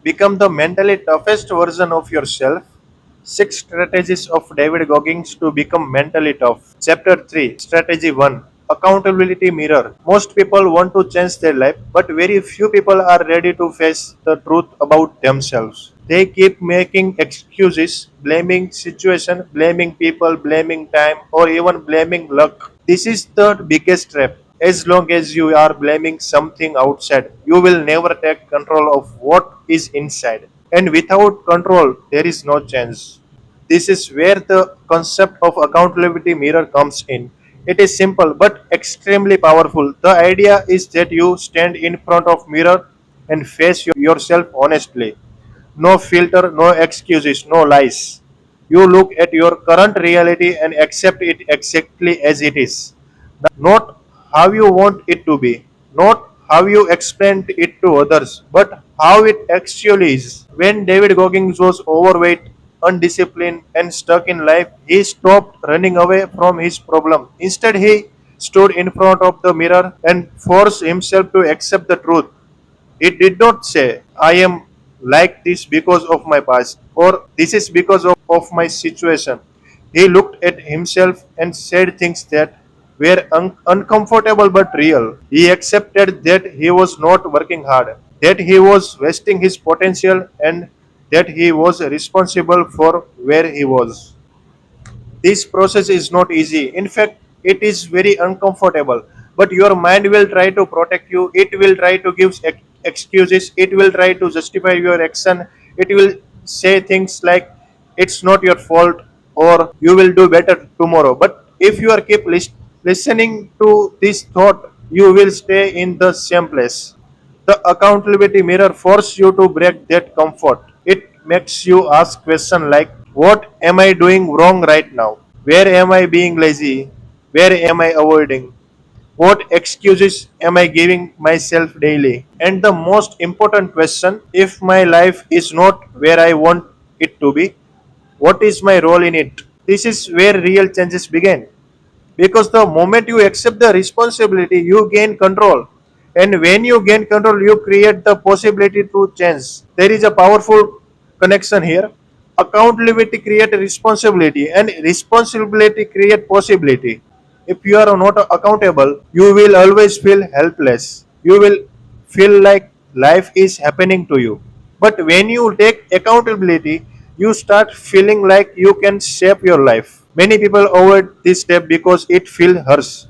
Become the mentally toughest version of yourself. 6 strategies of David Goggins to become mentally tough. Chapter 3, Strategy 1, Accountability Mirror. Most people want to change their life, but very few people are ready to face the truth about themselves. They keep making excuses, blaming situation, blaming people, blaming time, or even blaming luck. This is the biggest trap. As long as you are blaming something outside, you will never take control of what is inside. And without control, there is no change. This is where the concept of accountability mirror comes in. It is simple but extremely powerful. The idea is that you stand in front of mirror and face yourself honestly. No filter, no excuses, no lies. You look at your current reality and accept it exactly as it is. Not how you want it to be, not how you explained it to others, but how it actually is. When David Goggins was overweight, undisciplined, and stuck in life, he stopped running away from his problem. Instead, he stood in front of the mirror and forced himself to accept the truth. He did not say, I am like this because of my past, or this is because of my situation. He looked at himself and said things that were uncomfortable but real. He accepted that he was not working hard, that he was wasting his potential, and that he was responsible for where he was. This process is not easy. In fact, it is very uncomfortable. But your mind will try to protect you. It will try to give excuses. It will try to justify your action. It will say things like, it's not your fault, or you will do better tomorrow. But if you are keep listening to this thought, you will stay in the same place. The accountability mirror forces you to break that comfort. It makes you ask questions like, what am I doing wrong right now? Where am I being lazy? Where am I avoiding? What excuses am I giving myself daily? And the most important question, if my life is not where I want it to be, what is my role in it? This is where real changes begin. Because the moment you accept the responsibility, you gain control. And when you gain control, you create the possibility to change. There is a powerful connection here. Accountability create responsibility, and responsibility create possibility. If you are not accountable, you will always feel helpless. You will feel like life is happening to you. But when you take accountability, you start feeling like you can shape your life. Many people avoid this step because it feels harsh.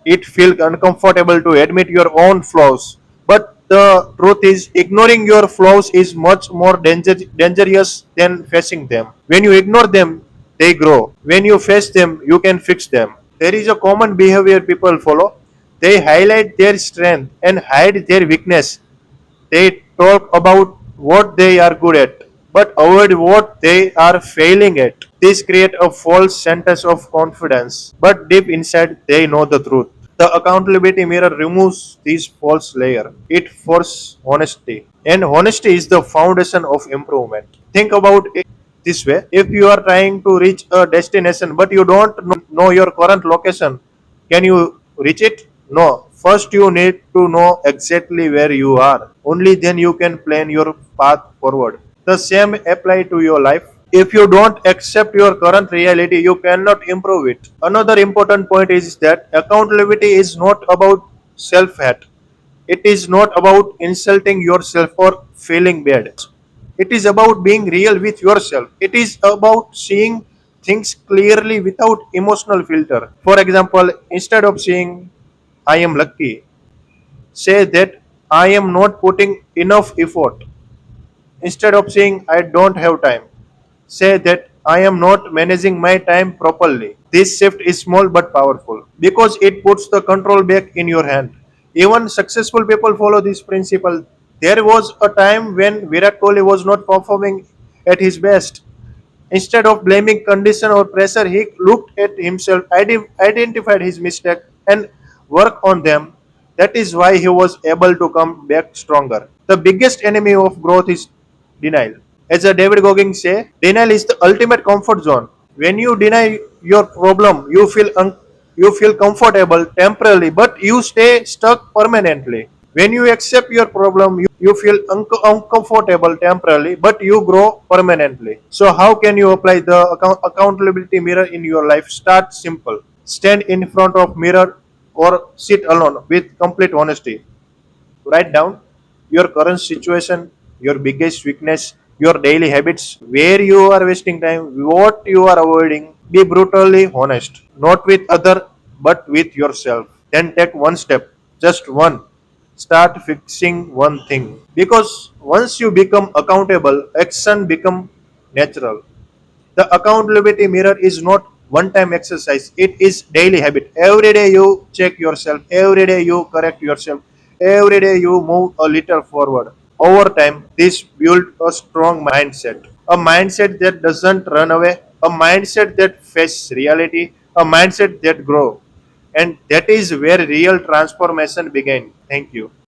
It feels uncomfortable to admit your own flaws. But the truth is, ignoring your flaws is much more dangerous than facing them. When you ignore them, they grow. When you face them, you can fix them. There is a common behavior people follow. They highlight their strength and hide their weakness. They talk about what they are good at, but avoid what they are failing at. This creates a false sense of confidence, but deep inside they know the truth. The accountability mirror removes these false layer. It forces honesty. And honesty is the foundation of improvement. Think about it this way. If you are trying to reach a destination but you don't know your current location, can you reach it? No. First, you need to know exactly where you are. Only then you can plan your path forward. The same apply to your life. If you don't accept your current reality, you cannot improve it. Another important point is that accountability is not about self-hate. It is not about insulting yourself or feeling bad. It is about being real with yourself. It is about seeing things clearly without emotional filter. For example, instead of saying, I am lucky, say that I am not putting enough effort. Instead of saying, I don't have time, say that I am not managing my time properly. This shift is small but powerful because it puts the control back in your hand. Even successful people follow this principle. There was a time when Virat Kohli was not performing at his best. Instead of blaming condition or pressure, he looked at himself, identified his mistake, and worked on them. That is why he was able to come back stronger. The biggest enemy of growth is denial. As a David Goggins say, denial is the ultimate comfort zone. When you deny your problem, you feel comfortable temporarily, but you stay stuck permanently. When you accept your problem, you feel uncomfortable temporarily, but you grow permanently. So, how can you apply the accountability mirror in your life? Start simple. Stand in front of mirror or sit alone with complete honesty. Write down your current situation, your biggest weakness, your daily habits, where you are wasting time, what you are avoiding. Be brutally honest, not with other but with yourself. Then take one step, just one. Start fixing one thing. Because once you become accountable, action become natural. The accountability mirror is not one time exercise, it is daily habit. Every day you check yourself, every day you correct yourself, every day you move a little forward. Over time, this builds a strong mindset. A mindset that doesn't run away, a mindset that faces reality, a mindset that grows. And that is where real transformation begins. Thank you.